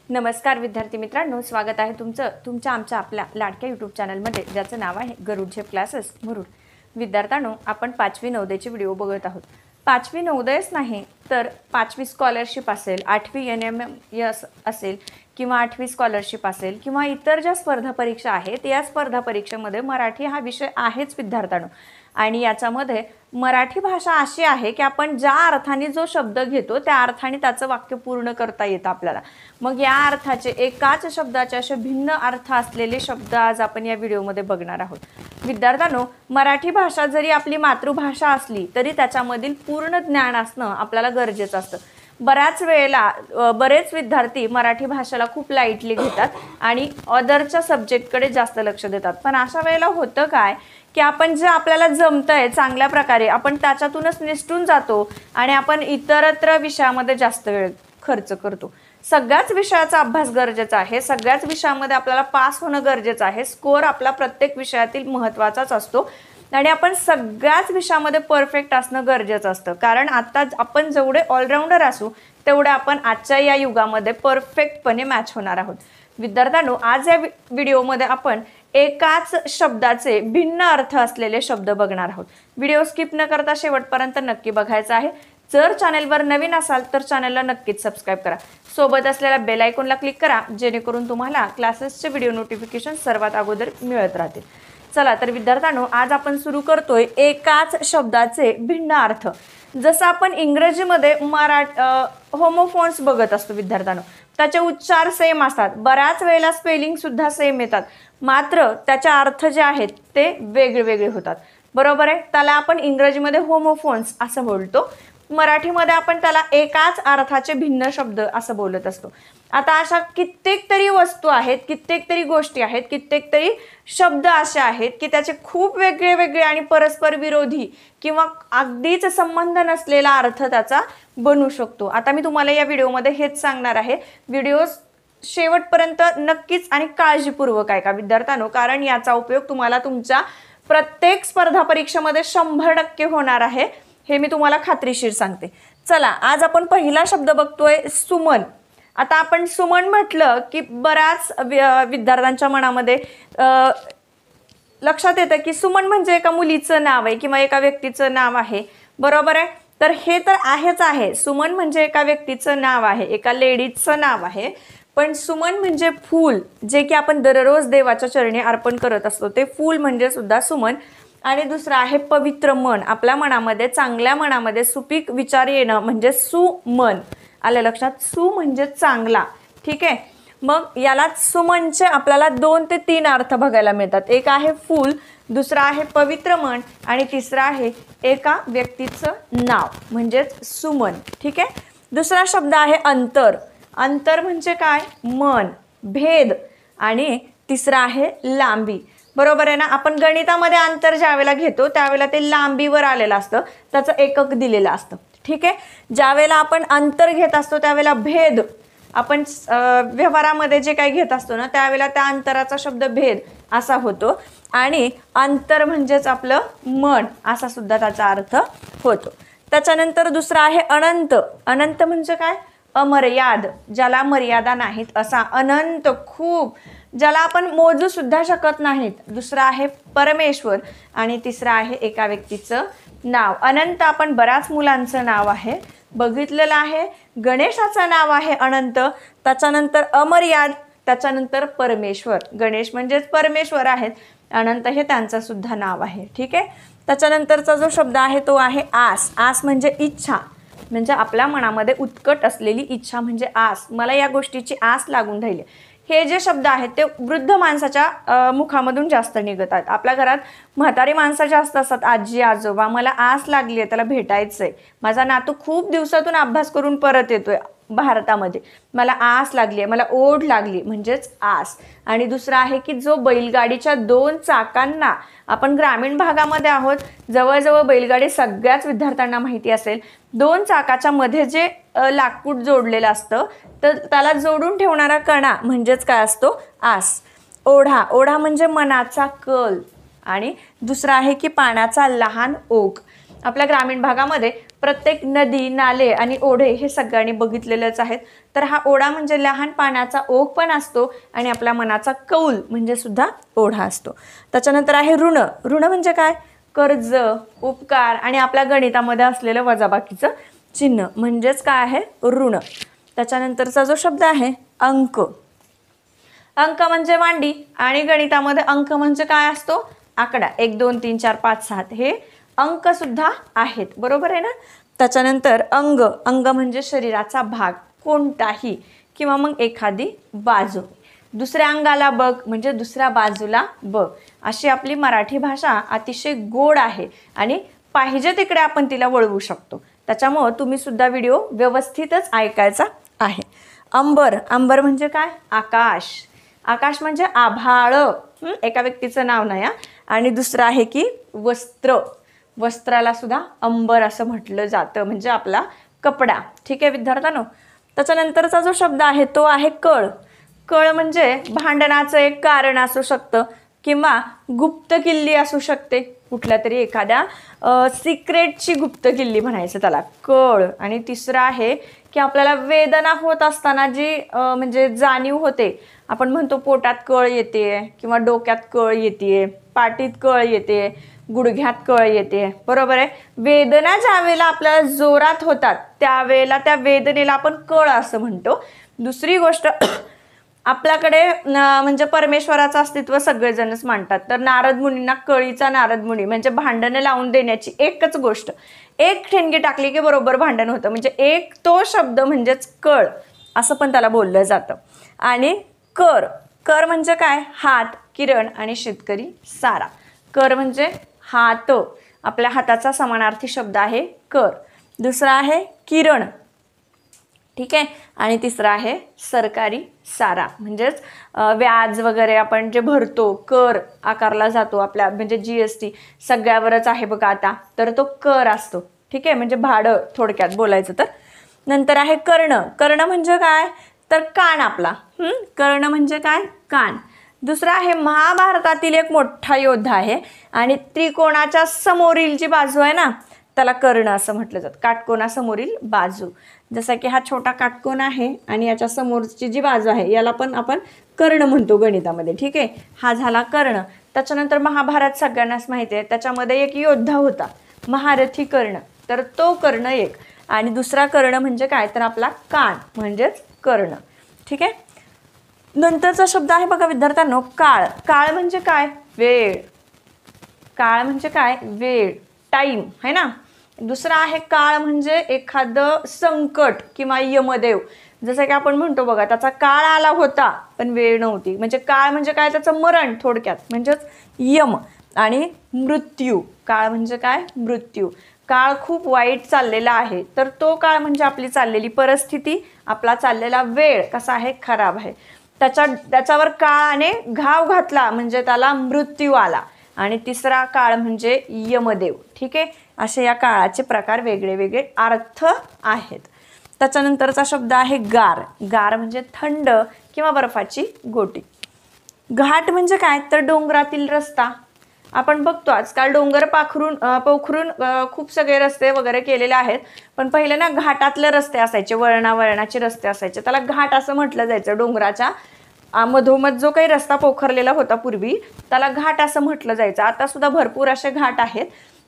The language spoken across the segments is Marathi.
नमस्कार विद्यार्थी मित्रांनो, स्वागत आहे तुमच्या आमच्या आपल्या लाडक्या यूट्यूब चॅनलमध्ये, ज्याचं नाव आहे गरुड झेप क्लासेस मुरुड. विद्यार्थ्यांनो, आपण 5वी नवोदयची व्हिडिओ बघत आहोत. 5वी नवोदयच नाही तर 5वी स्कॉलरशिप असेल, 8वी NMS असेल किंवा 8वी स्कॉलरशिप असेल किंवा इतर ज्या स्पर्धा परीक्षा आहेत, या स्पर्धा परीक्षेमध्ये मराठी हा विषय आहेच विद्यार्थ्यांनो. आणि याच्यामध्ये मराठी भाषा अशी आहे की आपण ज्या अर्थाने जो शब्द घेतो त्या अर्थाने त्याचं वाक्य पूर्ण करता येतं आपल्याला. मग या अर्थाचे एकाच शब्दाचे असे भिन्न अर्थ असलेले शब्द आज आपण या व्हिडिओमध्ये बघणार आहोत. विद्यार्थ्यांनो, मराठी भाषा जरी आपली मातृभाषा असली तरी त्याच्यामधील पूर्ण ज्ञान असणं आपल्याला गरजेचं असतं. बऱ्याच वेळेला बरेच विद्यार्थी मराठी भाषेला खूप लाईटली घेतात आणि अदरच्या सब्जेक्टकडे जास्त लक्ष देतात. पण अशा वेळेला होतं काय की आपण जे आपल्याला जमतंय चांगल्या प्रकारे आपण त्याच्यातूनच निसटून जातो आणि आपण इतरत्र विषयामध्ये जास्त वेळ खर्च करतो. सगळ्याच विषयाचा अभ्यास गरजेचा आहे, सगळ्याच विषयामध्ये आपल्याला पास होणं गरजेचं आहे. स्कोअर आपला प्रत्येक विषयातील महत्त्वाचाच असतो आणि आपण सगळ्याच विषयामध्ये परफेक्ट असणं गरजेचं असतं. कारण आता आपण जेवढे ऑलराऊंडर असू तेवढे आपण आजच्या या युगामध्ये परफेक्टपणे मॅच होणार आहोत. विद्यार्थ्यांनो, आज या व्हिडिओमध्ये आपण एकाच शब्दाचे भिन्न अर्थ असलेले शब्द बघणार आहोत. व्हिडिओ स्किप न करता शेवटपर्यंत नक्की बघायचा आहे. जर चॅनलवर नवीन असाल तर चॅनलला नक्कीच सबस्क्राईब करा. सोबत असलेल्या बेल आयकॉनला क्लिक करा, जेणेकरून तुम्हाला क्लासेसचे व्हिडिओ नोटिफिकेशन सर्वात अगोदर मिळत राहतील. चला तर विद्यार्थ्यांनो, आज आपण सुरू करतोय एकाच शब्दाचे भिन्न अर्थ. जसं आपण इंग्रजीमध्ये होमोफोन्स बघत असतो विद्यार्थ्यांनो, त्याचे उच्चार सेम असतात, बऱ्याच वेळेला स्पेलिंग सुद्धा सेम येतात, मात्र त्याचे अर्थ जे आहेत ते वेगळे होतात. बरोबर आहे. त्याला आपण इंग्रजीमध्ये होमोफोन्स असं बोलतो, मराठीमध्ये आपण त्याला एकाच अर्थाचे भिन्न शब्द असं बोलत असतो. आता अशा कित्येक तरी वस्तू आहेत, कित्येक तरी गोष्टी आहेत, कित्येक तरी शब्द असे आहेत की त्याचे खूप वेगळे आणि परस्पर विरोधी किंवा अगदीच संबंध नसलेला अर्थ त्याचा बनू शकतो. आता मी तुम्हाला या व्हिडिओमध्ये हेच सांगणार आहे. व्हिडिओ शेवटपर्यंत नक्कीच आणि काळजीपूर्वक ऐका विद्यार्थ्यांनो, कारण याचा उपयोग तुम्हाला तुमच्या प्रत्येक स्पर्धा परीक्षेमध्ये 100% होणार आहे, हे मी तुम्हाला खात्रीशीर सांगते. चला, आज आपण पहिला शब्द बघतोय सुमन. आता आपण सुमन म्हटलं की बऱ्याच विद्यार्थ्यांच्या मनामध्ये लक्षात येतं की सुमन म्हणजे एका मुलीचं नाव आहे किंवा एका व्यक्तीचं नाव आहे. बरोबर आहे. तर हे तर आहेच आहे, सुमन म्हणजे एका व्यक्तीचं नाव आहे, एका लेडीजचं नाव आहे. पण सुमन म्हणजे फूल, जे की आपण दररोज देवाच्या चरणी अर्पण करत असतो, ते फूल म्हणजे सुद्धा सुमन. आणि दुसरं आहे पवित्र मन. आपल्या मनामध्ये, चांगल्या मनामध्ये सुपीक विचार येणं म्हणजे सुमन. आलं लक्षात? सु म्हणजे चांगला. ठीक आहे. मग याला सुमनचे आपल्याला 2 ते 3 अर्थ बघायला मिळतात. एक आहे फूल, दुसरा आहे पवित्र मन आणि तिसरा आहे एका व्यक्तीचं नाव म्हणजेच सुमन. ठीक आहे. दुसरा शब्द आहे अंतर. अंतर म्हणजे काय? मन, भेद. आणि तिसरा आहे लांबी. बरोबर आहे ना. आपण गणितामध्ये अंतर ज्यावेळेला घेतो त्यावेळेला ते लांबीवर आलेलं असतं, त्याचं एकक दिलेलं असतं. ठीक आहे. ज्यावेळेला आपण अंतर घेत असतो त्यावेळेला भेद, आपण व्यवहारामध्ये जे काही घेत असतो ना त्यावेळेला त्या अंतराचा शब्द भेद असा होतो. आणि अंतर म्हणजेच आपलं मन असा सुद्धा त्याचा अर्थ होतो. त्याच्यानंतर दुसरा आहे अनंत. अनंत म्हणजे काय? अमर्याद, ज्याला मर्यादा नाहीत असा अनंत, खूप, ज्याला आपण मोजू सुद्धा शकत नाहीत. दुसरा आहे परमेश्वर आणि तिसरा आहे एका व्यक्तीचं नाव. अनंत आपण बऱ्याच मुलांचं नाव आहे, बघितलेलं आहे. गणेशाचं नाव आहे अनंत, त्याच्यानंतर अमर्याद, त्याच्यानंतर परमेश्वर. गणेश म्हणजेच परमेश्वर आहेत, अनंत हे त्यांचं सुद्धा नाव आहे. ठीक आहे. त्याच्यानंतरचा जो शब्द आहे तो आहे आस. आस म्हणजे इच्छा, म्हणजे आपल्या मनामध्ये उत्कट असलेली इच्छा म्हणजे आस. मला या गोष्टीची आस लागून राहिली. हे जे शब्द आहेत ते वृद्ध माणसाच्या मुखामधून जास्त निघतात. आपल्या घरात म्हातारी माणसं जास्त असतात, आजी आजोबा. मला आस लागली आहे, त्याला भेटायचंय, माझा नातू खूप दिवसातून अभ्यास करून परत येतोय भारतामध्ये, मला आस लागली आहे, मला ओढ लागली, म्हणजेच आस. आणि दुसरा आहे की जो बैलगाडीच्या 2 चाकांना, आपण ग्रामीण भागामध्ये आहोत, जवळजवळ बैलगाडी सगळ्याच विद्यार्थ्यांना माहिती असेल, 2 चाकाच्या मध्ये जे लाकूड जोडलेलं असतं तर त्याला जोडून ठेवणारा कणा म्हणजेच काय असतो? आस. ओढा. ओढा म्हणजे मनाचा कल. आणि दुसरा आहे की पाण्याचा लहान ओघ. आपल्या ग्रामीण भागामध्ये प्रत्येक नदी, नाले आणि ओढे हे सगळ्यांनी बघितलेलेच आहेत. तर हा ओढा म्हणजे लहान पाण्याचा ओघ पण असतो आणि आपल्या मनाचा कौल म्हणजे सुद्धा ओढा असतो. त्याच्यानंतर आहे ऋण. ऋण म्हणजे काय? कर्ज, उपकार आणि आपल्या गणितामध्ये असलेलं वजाबाकीचं चिन्ह म्हणजेच काय आहे? ऋण. त्याच्यानंतरचा जो शब्द आहे अंक. अंक म्हणजे मांडी आणि गणितामध्ये अंक म्हणजे काय असतो? आकडा. 1 2 3 4 5 6 हे अंक सुद्धा आहेत, बरोबर आहे ना. त्याच्यानंतर अंग. अंग म्हणजे शरीराचा भाग कोणताही किंवा मग एखादी बाजू. दुसऱ्या अंगाला बघ म्हणजे दुसऱ्या बाजूला बघ. अशी आपली मराठी भाषा अतिशय गोड आहे आणि पाहिजे तिकडे आपण तिला वळवू शकतो. त्याच्यामुळं तुम्ही सुद्धा व्हिडिओ व्यवस्थितच ऐकायचा आहे. अंबर. अंबर म्हणजे काय? आकाश. आकाश म्हणजे आभाळ. एका व्यक्तीचं नाव नाही. आणि दुसरं आहे की वस्त्र. वस्त्राला सुद्धा अंबर असं म्हटलं जातं म्हणजे आपला कपडा. ठीक आहे विद्यार्थ्यांनो. त्याच्यानंतरचा जो शब्द आहे तो आहे कळ. कळ म्हणजे भांडणाचं एक कारण असू शकतं किंवा गुप्त किल्ली असू शकते. कुठल्या तरी एखाद्या सिक्रेटची गुप्त किल्ली म्हणायचं त्याला कळ. आणि तिसरं आहे की आपल्याला वेदना होत असताना जी म्हणजे जाणीव होते. आपण म्हणतो पोटात कळ येते किंवा डोक्यात कळ येते, पाठीत कळ येते, गुडघ्यात कळ येते, बरोबर आहे. वेदना ज्या वेळेला आपल्याला जोरात होतात त्यावेळेला त्या वेदनेला आपण कळ असं म्हणतो. दुसरी गोष्ट आपल्याकडे म्हणजे परमेश्वराचं अस्तित्व सगळेजणच मानतात. तर नारद मुनींना कळीचा नारद मुनी म्हणजे भांडणं लावून देण्याची एकच गोष्ट, एक ठिणगी टाकली की बरोबर भांडण होतं. म्हणजे एक तो शब्द म्हणजेच कळ असं पण त्याला बोललं जातं. आणि कर. कर म्हणजे काय? हात, किरण आणि शेतकरी सारा. कर म्हणजे हात. आपल्या हाताचा समानार्थी शब्द आहे कर. दुसरा आहे किरण. ठीक आहे. आणि तिसरा आहे सरकारी सारा म्हणजेच व्याज वगैरे आपण जे भरतो, कर आकारला जातो आपल्या म्हणजे GST सगळ्यावरच आहे बघा आता, तर तो कर असतो. ठीक आहे. म्हणजे भाडं थोडक्यात बोलायचं तर. नंतर आहे कर्ण. कर्ण म्हणजे काय? तर कान आपला. कर्ण म्हणजे काय? कान. दुसरा आहे महाभारतातील एक मोठा योद्धा आहे आणि त्रिकोणाच्या समोरील जी बाजू आहे ना त्याला कर्ण असं म्हटलं जातं. काटकोनासमोरील बाजू. जसा की हा छोटा काटकोन आहे आणि याच्या समोरची जी बाजू आहे याला पण आपण कर्ण म्हणतो गणितामध्ये. ठीक आहे. हा झाला कर्ण. त्याच्यानंतर महाभारत सगळ्यांनाच माहिती आहे. त्याच्यामध्ये एक योद्धा होता महारथी कर्ण. तर तो कर्ण एक. आणि दुसरा कर्ण म्हणजे काय? तर आपला कान म्हणजेच कर्ण. ठीक आहे. नंतरचा शब्द आहे बघा विद्यार्थ्यांनो काळ. काळ म्हणजे काय? वेळ. काळ म्हणजे काय? वेळ, टाईम है ना. दुसरा आहे काळ म्हणजे एखादं संकट किंवा यमदेव. जसं की आपण म्हणतो बघा त्याचा काळ आला होता पण वेळ नव्हती. म्हणजे काळ म्हणजे काय? त्याचं मरण थोडक्यात म्हणजेच यम. आणि मृत्यू. काळ म्हणजे काय? मृत्यू. काळ खूप वाईट चाललेला आहे तर तो काळ म्हणजे आपली चाललेली परिस्थिती, आपला चाललेला वेळ कसा आहे? खराब आहे. त्याच्यावर काळाने घाव घातला म्हणजे त्याला मृत्यू आला. आणि तिसरा काळ म्हणजे यमदेव. ठीक आहे. असे या काळाचे प्रकार वेगळे वेगळे अर्थ आहेत. त्याच्यानंतरचा शब्द आहे गार. गार म्हणजे थंड किंवा बर्फाची गोटी. घाट म्हणजे काय? तर डोंगरातील रस्ता. आपण बघतो आजकाल डोंगर पोखरून खूप सगळे रस्ते वगैरे केलेले आहेत. पण पहिले ना घाटातले रस्ते असायचे, वळणाचे रस्ते असायचे. त्याला घाट असं म्हटलं जायचं. डोंगराच्या मधोमध जो काही रस्ता पोखरलेला होता पूर्वी त्याला घाट असं म्हटलं जायचं. आता सुद्धा भरपूर असे घाट आहेत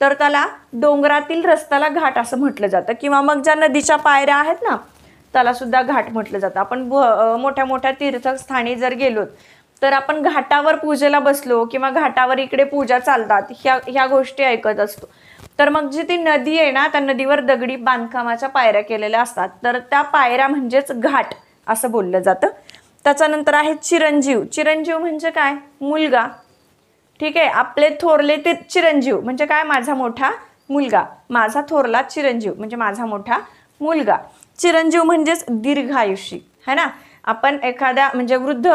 तर त्याला डोंगरातील रस्त्याला घाट असं म्हटलं जातं. किंवा मग ज्या नदीच्या पायऱ्या आहेत ना त्याला सुद्धा घाट म्हटलं जातं. आपण मोठ्या मोठ्या तीर्थस्थानी जर गेलो तर आपण घाटावर पूजेला बसलो किंवा घाटावर इकडे पूजा चालतात ह्या गोष्टी ऐकत असतो. तर मग जी ती नदी आहे ना त्या नदीवर दगडी बांधकामाच्या पायऱ्या केलेल्या असतात तर त्या पायऱ्या म्हणजेच घाट असं बोललं जातं. त्याच्यानंतर आहे चिरंजीव. चिरंजीव म्हणजे काय? मुलगा. ठीक आहे. आपले थोरले ते चिरंजीव म्हणजे काय? माझा मोठा मुलगा. माझा थोरला चिरंजीव म्हणजे माझा मोठा मुलगा. चिरंजीव म्हणजेच दीर्घायुषी है ना. आपण एखाद्या म्हणजे वृद्ध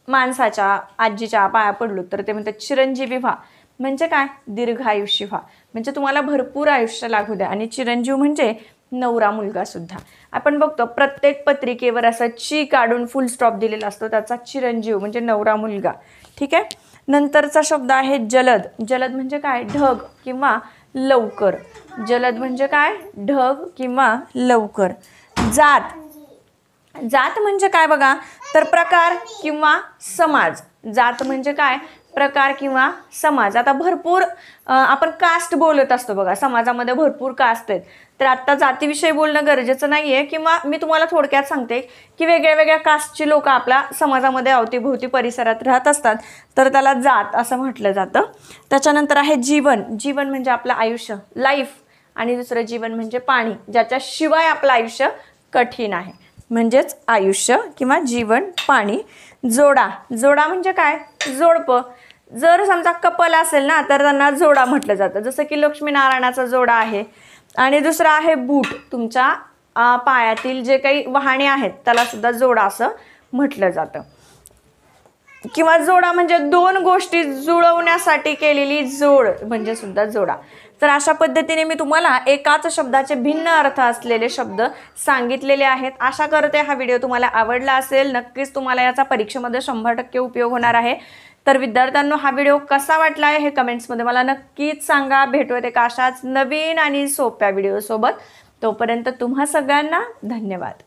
माणसाच्या आजीच्या पाया पडलो तर ते म्हणतात चिरंजीवी व्हा. म्हणजे काय? दीर्घायुषी व्हा. म्हणजे तुम्हाला भरपूर आयुष्य लागू द्या. आणि चिरंजीव म्हणजे नवरा मुलगा सुद्धा. आपण बघतो प्रत्येक पत्रिकेवर असं ची काढून फुल स्टॉप दिलेला असतो त्याचा चिरंजीव म्हणजे नवरा मुलगा. ठीक आहे. नंतरचा शब्द आहे जलद. जलद म्हणजे काय? ढग किंवा लवकर. जलद म्हणजे काय? ढग किंवा लवकर. जात. जात म्हणजे काय बघा, तर प्रकार किंवा समाज. जात म्हणजे काय? प्रकार किंवा समाज. आता भरपूर आपण कास्ट बोलत असतो बघा, समाजामध्ये भरपूर कास्ट आहेत. तर आता जातीविषयी बोलणं गरजेचं नाहीये, किंवा मी तुम्हाला थोडक्यात सांगते की वेगळ्या वेगळ्या कास्टची लोक आपल्या समाजामध्ये अवतीभोवती परिसरात राहत असतात, तर त्याला जात असं म्हटलं जातं. त्याच्यानंतर आहे जीवन. जीवन म्हणजे आपलं आयुष्य, लाईफ. आणि दुसरं जीवन म्हणजे पाणी, ज्याच्याशिवाय आपलं आयुष्य कठीण आहे, म्हणजेच आयुष्य किंवा जीवन, पाणी. जोडा. जोडा म्हणजे काय? जोडपं. जर समजा कपल असेल ना, तर त्यांना जोडा म्हटलं जातं, जसं की लक्ष्मीनारायणाचा जोडा आहे. आणि दुसरा आहे बूट. तुमच्या पायातील जे काही वहाणे आहेत त्याला सुद्धा जोडा असं म्हटलं जातं. किंवा जोडा म्हणजे दोन गोष्टी जुळवण्यासाठी केलेली जोड म्हणजे सुद्धा जोडा. तर अशा पद्धतीने मी तुम्हाला एकाच शब्दाचे भिन्न अर्थ असलेले शब्द सांगितलेले आहेत. आशा करते हा व्हिडिओ तुम्हाला आवडला असेल. नक्कीच तुम्हाला याचा परीक्षेमध्ये 100% उपयोग होणार आहे. तर विद्यार्थ्यांनो, हा व्हिडिओ कसा वाटला आहे हे कमेंट्समध्ये मला नक्कीच सांगा. भेटूयात एका अशाच नवीन आणि सोप्या व्हिडिओसोबत. तोपर्यंत तुम्हा सगळ्यांना धन्यवाद.